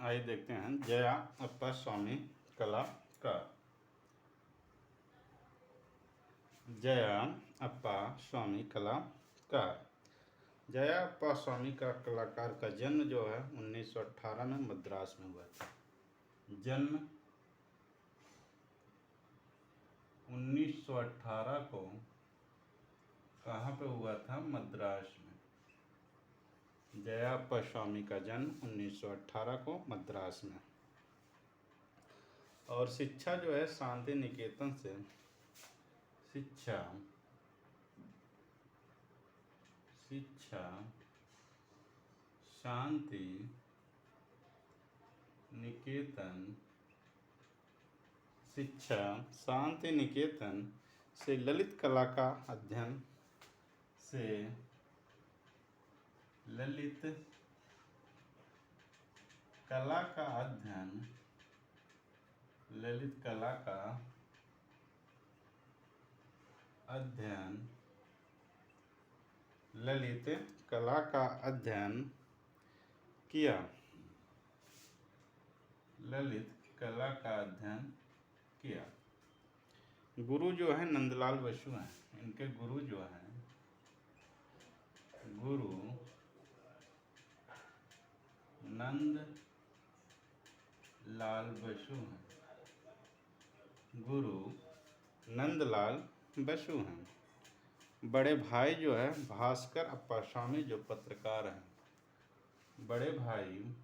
आइए देखते हैं जया अप्पा स्वामी कलाकार। जया अप्पा स्वामी कलाकार। जया अप्पा स्वामी का कलाकार का जन्म जो है 1918 में मद्रास में हुआ था। जन्म 1918 को कहाँ पे हुआ था? मद्रास में। जया अप्पा स्वामी का जन्म 1918 को मद्रास में। और शिक्षा जो है शांति निकेतन से शिक्षा शांति निकेतन से ललित कला का अध्ययन किया। गुरु जो है नंदलाल बसु हैं। इनके गुरु जो हैं नंदलाल बसु हैं। बड़े भाई जो है भास्कर अप्पा स्वामी जो पत्रकार हैं। बड़े भाई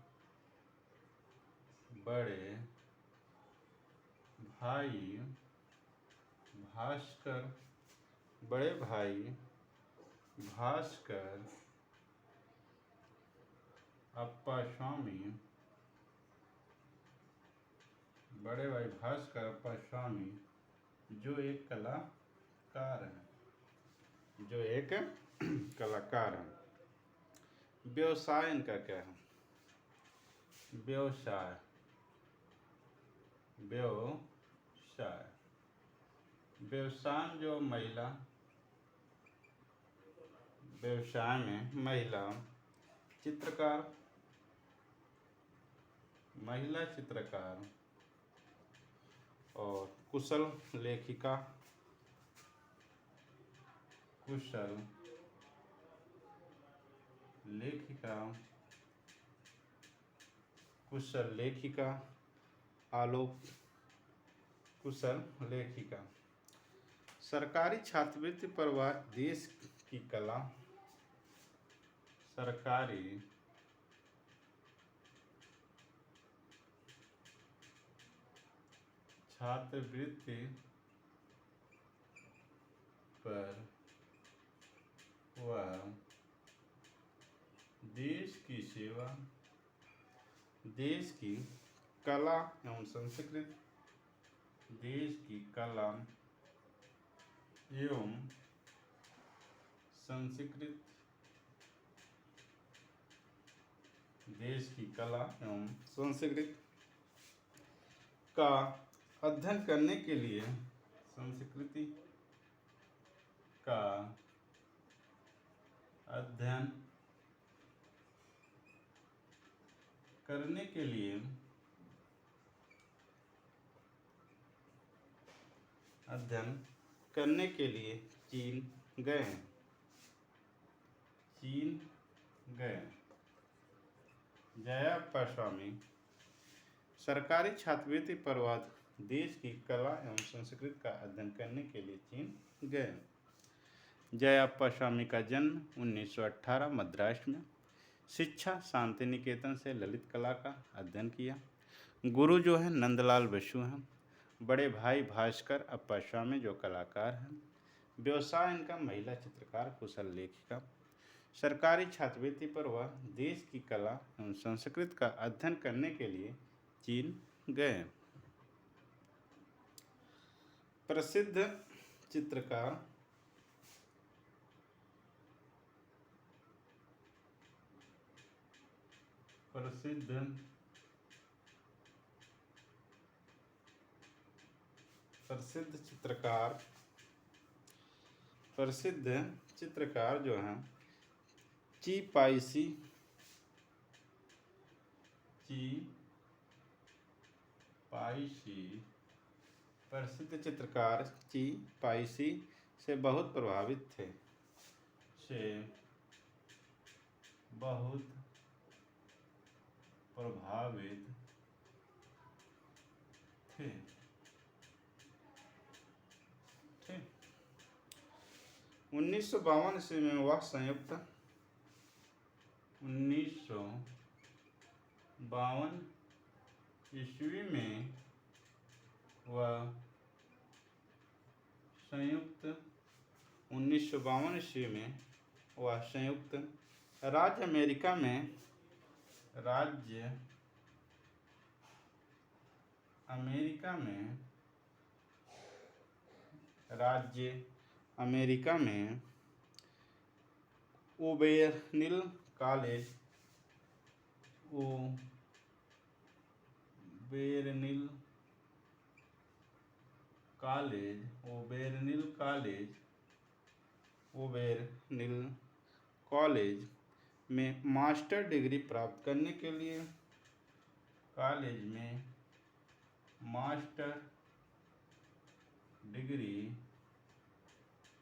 भास्कर अप्पा स्वामी जो एक कलाकार हैं। व्यवसाय इनका क्या है? व्यवसाय में महिला चित्रकार और कुशल लेखिका सरकारी छात्रवृत्ति पर वह देश की कला देश की कला एवं संस्कृति का अध्ययन करने के लिए चीन गए। जया अप्पा स्वामी सरकारी छात्रवृत्ति पर वह देश की कला एवं संस्कृति का अध्ययन करने के लिए चीन गए। जया अप्पा स्वामी का जन्म 1918 मद्रास में। शिक्षा शांति निकेतन से ललित कला का अध्ययन किया। गुरु जो है नंदलाल बसु हैं। बड़े भाई भास्कर अप्पा स्वामी जो कलाकार हैं। व्यवसाय इनका महिला चित्रकार कुशल लेखिका। सरकारी छात्रवृत्ति पर वह देश की कला एवं संस्कृति का अध्ययन करने के लिए चीन गए। प्रसिद्ध चित्रकार जो हैं ची पाई सी पाइसी प्रसिद्ध चित्रकार ची पाइसी से बहुत प्रभावित थे। से बहुत प्रभावित थे। 1952 ईस्वी में वह संयुक्त 1952 ईस्वी में वह संयुक्त 1952 ईस्वी में वह संयुक्त राज्य अमेरिका में राज्य अमेरिका में ओबेरनिल कॉलेज में मास्टर डिग्री प्राप्त करने के लिए कॉलेज में मास्टर डिग्री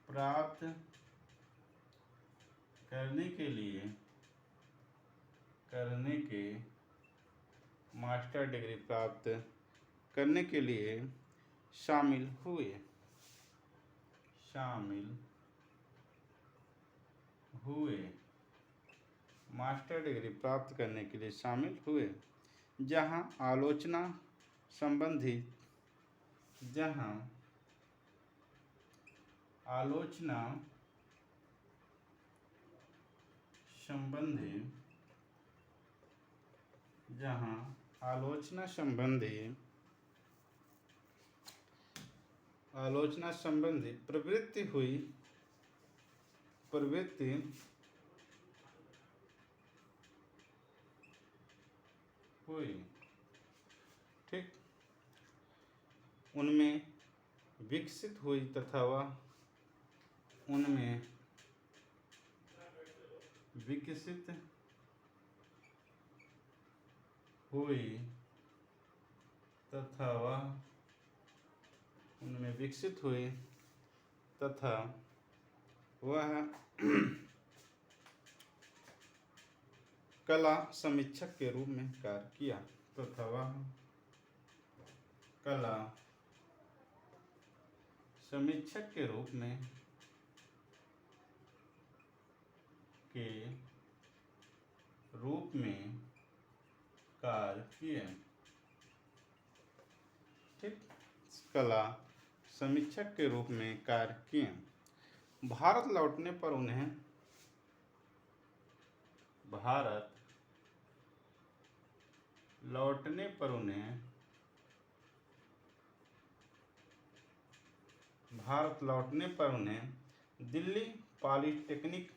प्राप्त करने के लिए मास्टर डिग्री प्राप्त करने के लिए शामिल हुए। मास्टर डिग्री प्राप्त करने के लिए शामिल हुए, जहां आलोचना संबंधी प्रवृत्ति हुई। ठीक, उनमें विकसित हुई तथा वह कला समीक्षक के रूप में कार्य किया। ठीक, कला समीक्षक के रूप में कार्य किए। भारत लौटने पर उन्हें दिल्ली पॉलिटेक्निक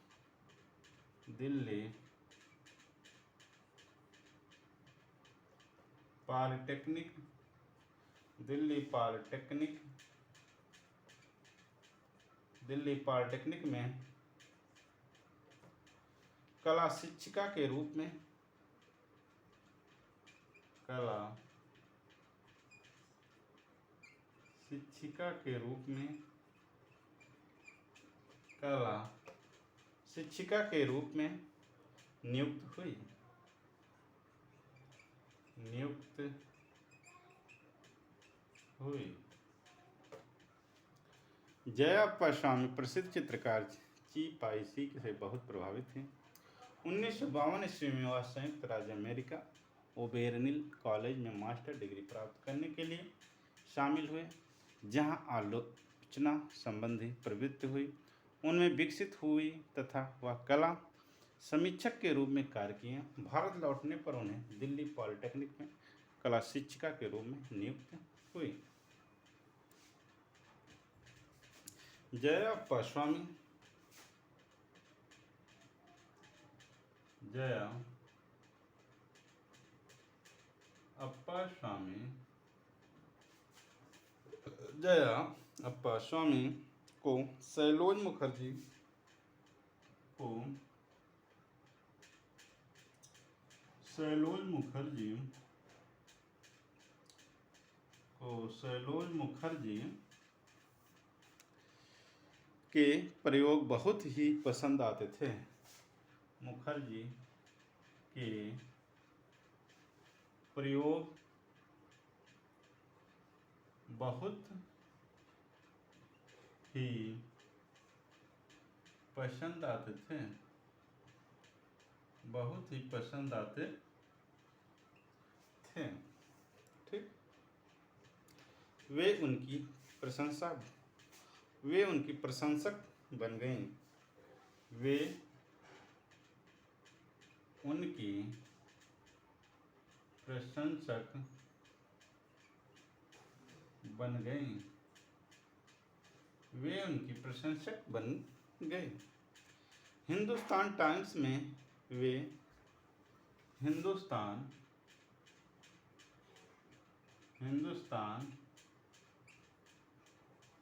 में कला शिक्षिका के रूप में नियुक्त हुई। जयाप्पा स्वामी प्रसिद्ध चित्रकार ची पाइसी से बहुत प्रभावित थे। 1952 ईस्वी में वह संयुक्त राज्य अमेरिका ओबेरनिल कॉलेज में मास्टर डिग्री प्राप्त करने के लिए शामिल हुए, जहां आलोचना संबंधी प्रवृत्ति हुई, उनमें विकसित हुई तथा वह कला समीक्षक के रूप में कार्य किए। भारत लौटने पर उन्हें दिल्ली पॉलिटेक्निक में कला शिक्षिका के रूप में नियुक्त हुई। जयाप्पा स्वामी को सैलोज मुखर्जी को सैलोज मुखर्जी के प्रयोग बहुत ही पसंद आते थे। मुखर्जी के प्रयोग बहुत ही पसंद आते थे, बहुत ही पसंद आते थे। ठीक। वे उनकी प्रशंसक बन गईं। वे उनकी प्रशंसक बन गईं। वे उनकी प्रशंसक बन गए। हिंदुस्तान टाइम्स में वे हिंदुस्तान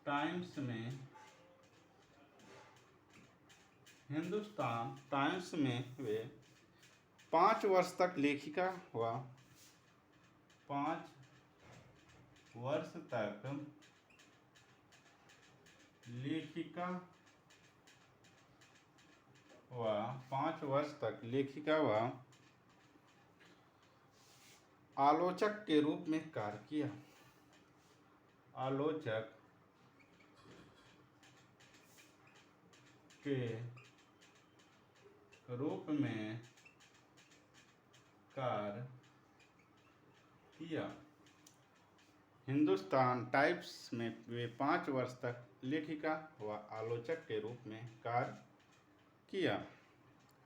टाइम्स में वे 5 वर्ष तक लेखिका व 5 वर्ष तक लेखिका व आलोचक के रूप में कार्य किया। आलोचक के रूप में कार्य किया। हिंदुस्तान टाइम्स में वे 5 वर्ष तक लेखिका व आलोचक के रूप में कार्य किया।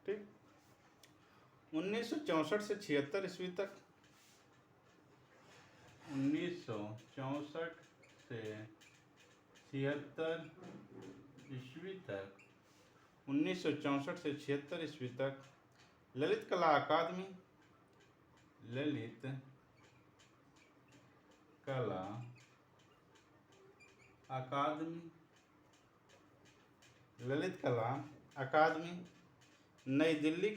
ठीक। 1964 से 76 ईस्वी तक 1964 से 76 ईस्वी तक 1964 से 76 ईस्वी तक ललित कला अकादमी नई दिल्ली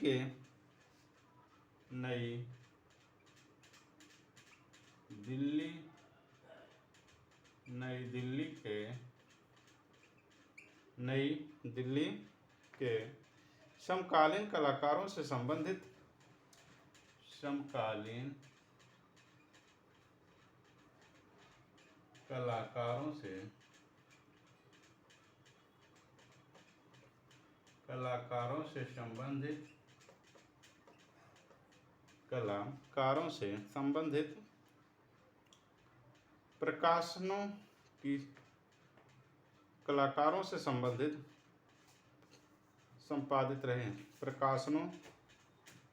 के समकालीन कलाकारों से संबंधित प्रकाशनों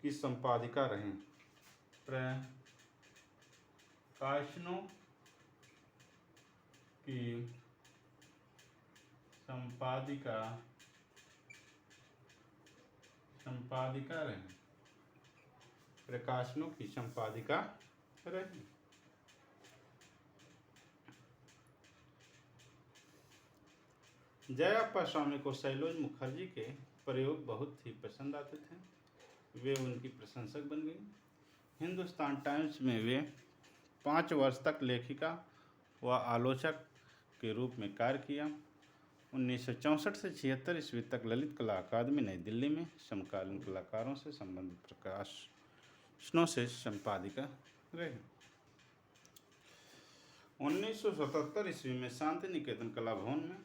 की संपादिका रहीं। प्रकाशनों की संपादिका रहीं। जयाप्पा स्वामी को सैलोज मुखर्जी के प्रयोग बहुत ही पसंद आते थे। वे उनकी प्रशंसक बन गई। हिंदुस्तान टाइम्स में वे 5 वर्ष तक लेखिका व आलोचक के रूप में कार्य किया। 1964 से 76 ईस्वी तक ललित कला अकादमी नई दिल्ली में समकालीन कलाकारों से संबंधित प्रकाशनों से संपादिका रही। 1977 ईस्वी में शांति निकेतन कला भवन में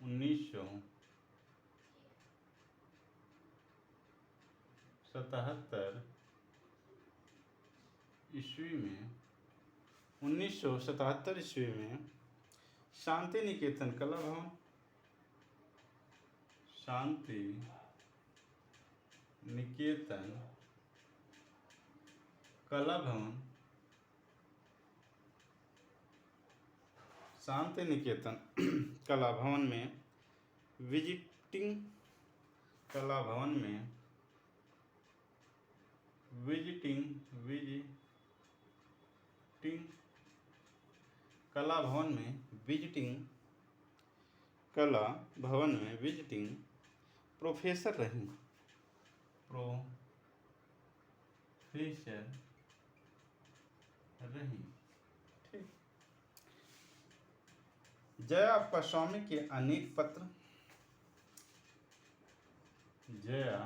1977 ईस्वी में शांति निकेतन कला भवन कला भवन में विजिटिंग कला भवन में विजिटिंग प्रोफेसर रहीं। ठीक। जया अप्पास्वामी के अनेक पत्र, जया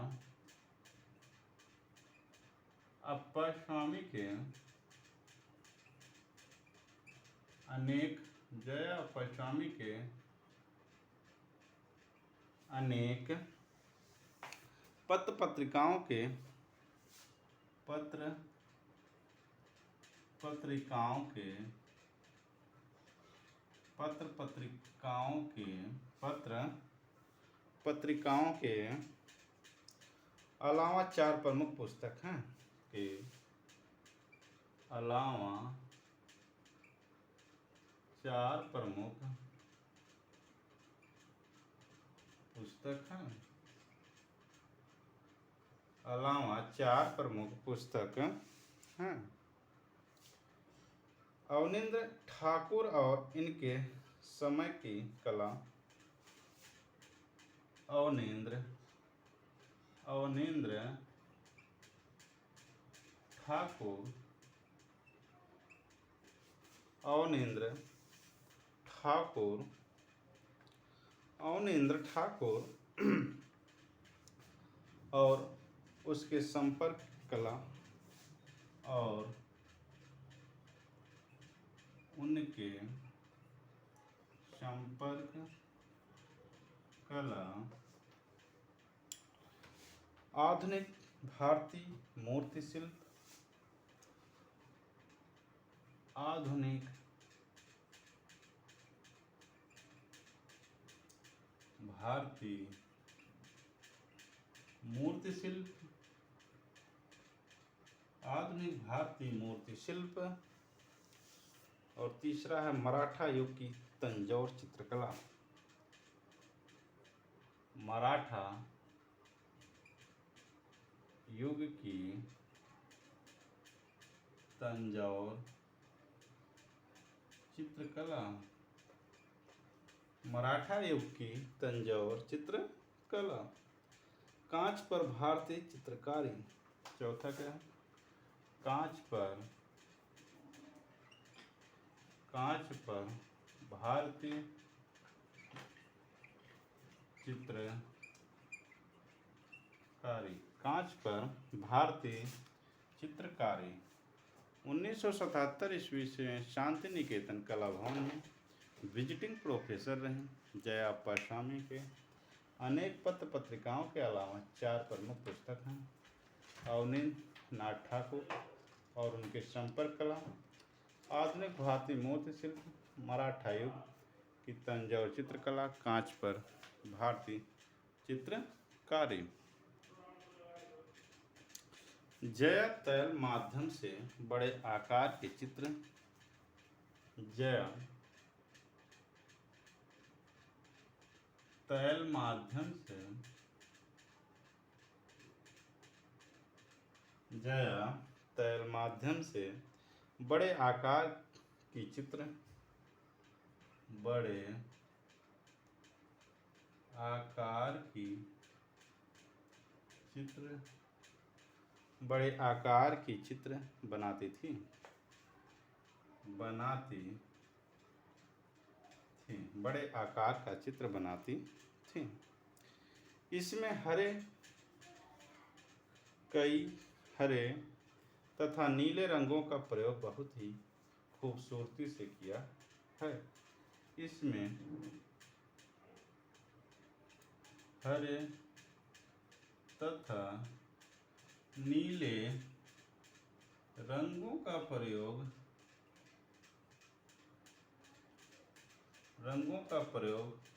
अप्पास्वामी के अनेक जया अप्पास्वामी के अनेक पत्र पत्रिकाओं के पत्र पत्रिकाओं के पत्र पत्रिकाओं के पत्र पत्रिकाओं के अलावा 4 प्रमुख पुस्तक हैं के अलावा 4 प्रमुख पुस्तक हैं अलावा 4 प्रमुख पुस्तक हैं। अवनींद्र ठाकुर और इनके समय की कला, अवनींद्र ठाकुर अवनींद्र ठाकुर और उसके संपर्क कला और उनके संपर्क कला आधुनिक भारतीय मूर्ति शिल्प, आधुनिक भारतीय मूर्ति शिल्प, आधुनिक भारतीय मूर्ति शिल्प, और तीसरा है मराठा युग की तंजौर चित्रकला, मराठा युग की तंजौर चित्रकला, मराठा युग की तंजौर चित्रकला, कांच पर भारतीय चित्रकारी, चौथा क्या है, कांच पर भारतीय चित्रकारी, कांच पर भारतीय चित्रकारी। 1977 ईस्वी से शांति निकेतन कला भवन में विजिटिंग प्रोफेसर रहीं। जया अप्पास्वामी के अनेक पत्र पत्रिकाओं के अलावा 4 प्रमुख पुस्तक हैं, अवनींद्र नाथ ठाकुर और उनके संपर्क कला, आधुनिक भारतीय मूर्ति शिल्प, मराठा युग की तंजौर चित्रकला, कांच पर भारतीय चित्रकारी। जया तैल माध्यम से बड़े आकार के चित्र, जया तैल माध्यम से बड़े आकार की चित्र, बड़े आकार की चित्र बनाती थी। बड़े आकार का चित्र बनाती थी। इसमें कई हरे तथा नीले रंगों का प्रयोग बहुत ही खूबसूरती से किया है। इसमें हरे तथा नीले रंगों का प्रयोग बहुत ही खूबसूरती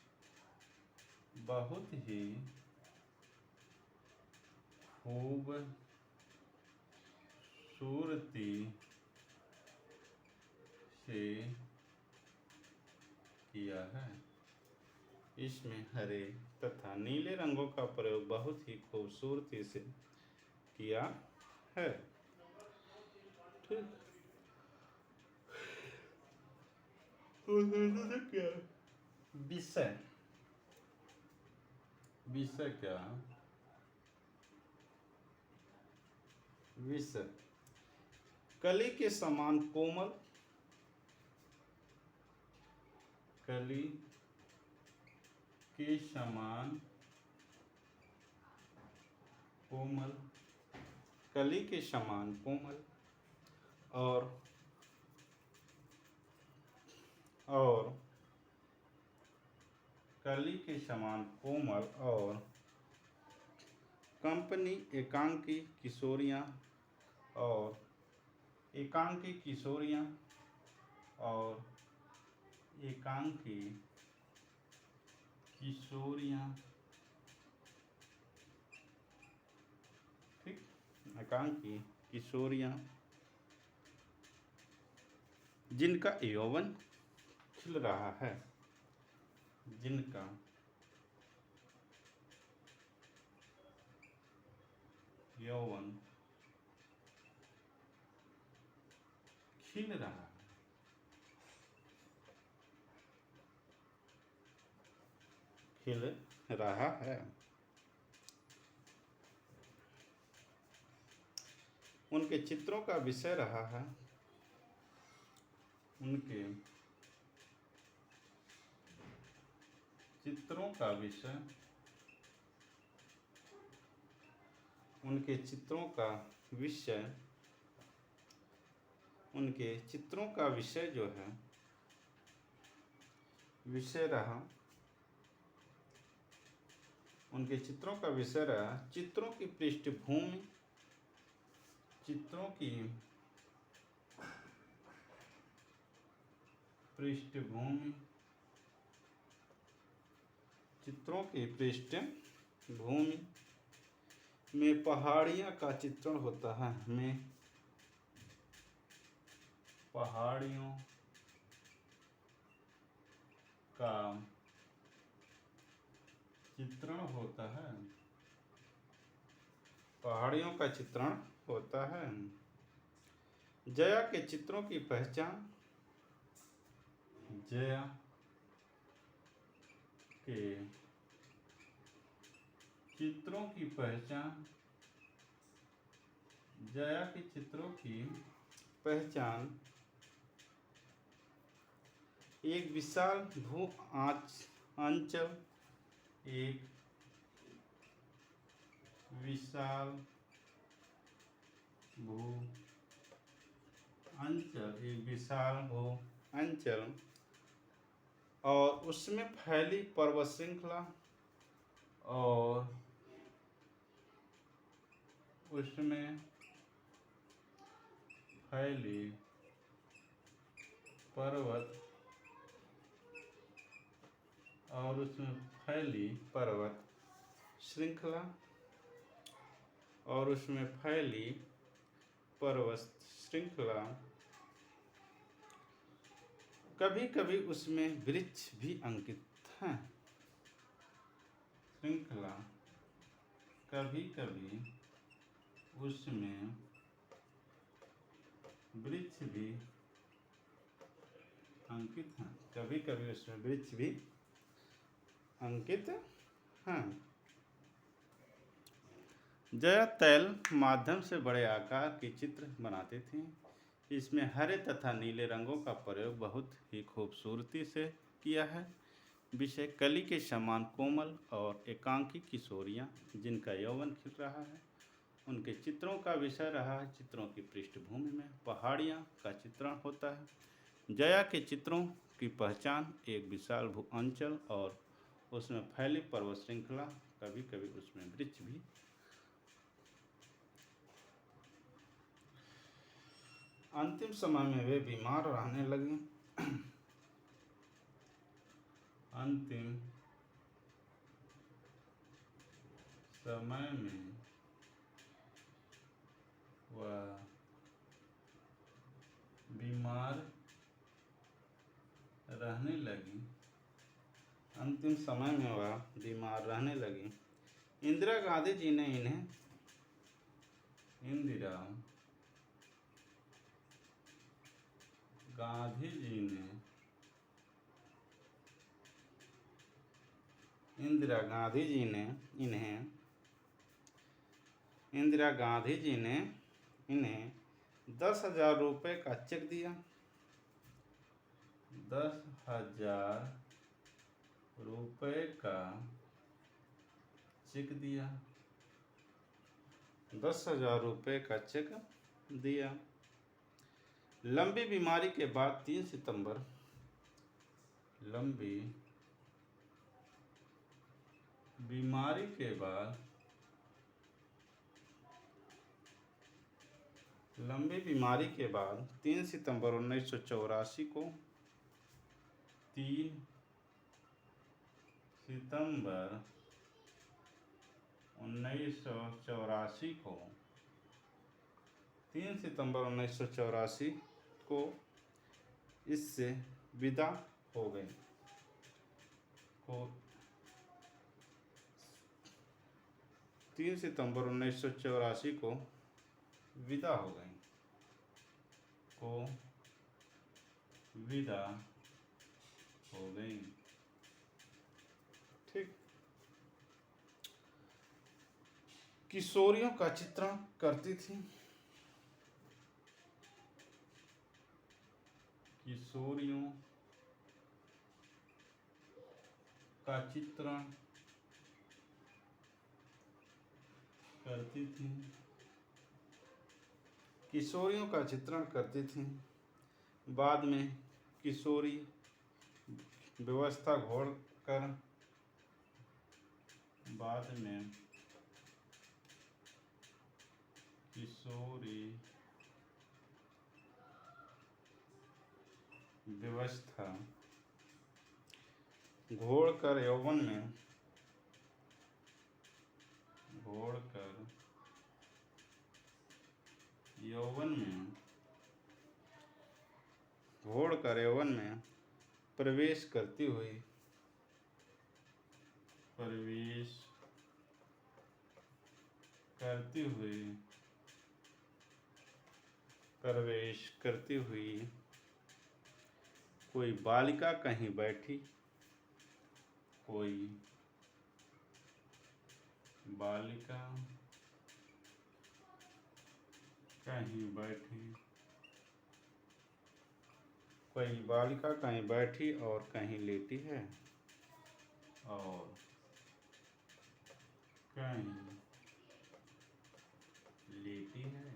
से किया है। इसमें हरे तथा नीले रंगों का प्रयोग बहुत ही खूबसूरती से किया है। ठीक, विषय क्या, विषय कली के समान कोमल कली के समान कोमल, कली के समान कोमल और कली के समान कोमल और कंपनी एकांकी किशोरियाँ और एकांकी किशोरियाँ और एकांकी किशोरियाँ, ठीक, एकांकी किशोरियाँ जिनका यौवन खिल रहा है, जिनका यौवन खिल रहा है, खिल रहा है, उनके चित्रों का विषय रहा है, उनके चित्रों का विषय, उनके चित्रों का विषय, उनके चित्रों का विषय जो है, विषय रहा, उनके चित्रों का विषय रहा चित्रों की पृष्ठभूमि, चित्रों की पृष्ठभूमि, चित्रों की पृष्ठभूमि में पहाड़ियाँ का चित्रण होता है, में पहाड़ियों का चित्रण होता है, पहाड़ियों का चित्रण होता है। जया के चित्रों की पहचान, जया के चित्रों की पहचान, जया के चित्रों की पहचान एक विशाल भू अंचल, एक विशाल भू अंचल, एक विशाल भू अंचल और उसमें फैली पर्वत श्रृंखला और उसमें फैली पर्वत और उसमें फैली पर्वत श्रृंखला और उसमें फैली पर्वत श्रृंखला, कभी कभी उसमें वृक्ष भी अंकित हैं, श्रृंखला कभी कभी उसमें वृक्ष भी अंकित हैं, कभी कभी उसमें वृक्ष भी अंकित हैं। जया तैल माध्यम से बड़े आकार के चित्र बनाते थे, इसमें हरे तथा नीले रंगों का प्रयोग बहुत ही खूबसूरती से किया है। विषय कली के समान कोमल और एकांकी किशोरियाँ जिनका यौवन खिल रहा है, उनके चित्रों का विषय रहा है। चित्रों की पृष्ठभूमि में पहाड़ियाँ का चित्रण होता है। जया के चित्रों की पहचान एक विशाल भू अंचल और उसमें फैली पर्वत श्रृंखला, कभी कभी उसमें वृक्ष भी। अंतिम समय में वे बीमार रहने लगी। अंतिम समय में वह बीमार रहने लगी। अंतिम समय में वह बीमार रहने लगी। इंदिरा गांधी जी ने इन्हें इंदिरा गांधी जी ने इन्हें 10,000 रुपये का चेक दिया। 10,000 रुपए का चेक दिया, 10,000 रुपये का चेक दिया। लंबी बीमारी के बाद 3 सितंबर, लंबी बीमारी के बाद, लंबी बीमारी के बाद 3 सितंबर 1984 को, 3 सितंबर 1984 को, 3 सितंबर 1984 को इससे विदा हो गई। 3 सितंबर 1984 को विदा हो गई, विदा हो गई। ठीक। किशोरियों का चित्रण करती थी, किशोरियों का चित्रण करती थी, किशोरियों का चित्रण करती थी। बाद में किशोरी व्यवस्था घोड़कर, बाद में किशोरी व्यवस्था घोड़कर यौवन में, घोड़कर यौवन में, घोड़कर यौवन में प्रवेश करती हुई, प्रवेश करती हुई, प्रवेश करती हुई कोई बालिका कहीं बैठी, कोई बालिका कहीं बैठी, कोई बालिका कहीं बैठी और कहीं लेटी है, और कहीं लेटी है,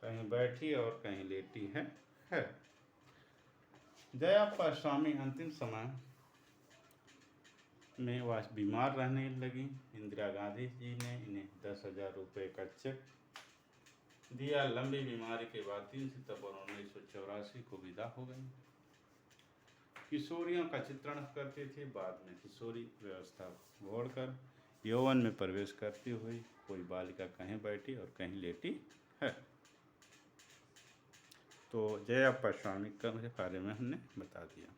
कहीं बैठी और कहीं लेटी है। जयाप्पा स्वामी अंतिम समय में वह बीमार रहने लगी। इंदिरा गांधी जी ने इन्हें 10,000 रुपये का चेक दिया। लंबी बीमारी के बाद 3 सितंबर 1984 को विदा हो गई। किशोरियों का चित्रण करती थी, बाद में किशोरी व्यवस्था घोड़कर यौवन में प्रवेश करती हुई कोई बालिका कहीं बैठी और कहीं लेटी है। तो जयाप्पा स्वामी के बारे में हमने बता दिया।